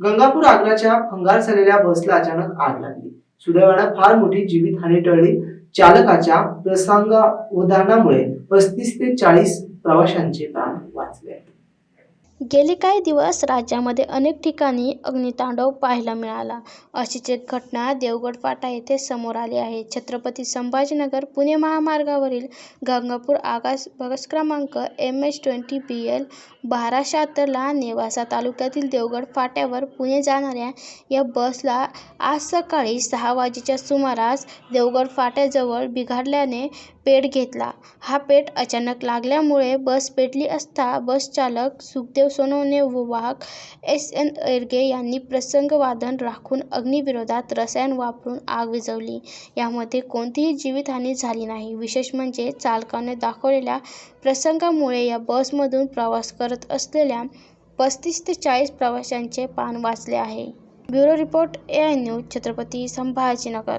गंगापूर आग्राच्या भंगार झालेल्या बसला अचानक आग लागली. सुदैवानं फार मोठी जीवितहानी टळली. चालकाच्या प्रसंगावधानामुळे 35 ते 40 प्रवाशांचे प्राण वाचले. गेले काही दिवस राज्यामध्ये अनेक ठिकाणी अग्नितांडव पाहायला मिळाला. अशीच एक घटना देवगड फाटा येथे समोर आली आहे. छत्रपती संभाजीनगर पुणे महामार्गावरील गंगापूर आगास बस क्रमांक MS-20BL 1276 ला नेवासा तालुक्यातील देवगड फाट्यावर पुणे जाणाऱ्या या बसला आज सकाळी 6 वाजेच्या सुमारास देवगड फाट्याजवळ बिघडल्याने पेट घेतला. हा पेट अचानक लागल्यामुळे बस पेटली असता बस चालक सुखदेव सोनवणे व वाहक SN एरगे यांनी प्रसंगावधान राखून अग्निविरोधात रसायन वापरून आग विझवली. यामध्ये कोणतीही जीवितहानी झाली नाही. विशेष म्हणजे चालकाने दाखवलेल्या प्रसंगामुळे या बसमधून प्रवास करत असलेल्या 35 ते 40 प्रवाशांचे प्राण वाचले आहे. Bureau report AI news, Chhatrapati Sambhajinagar.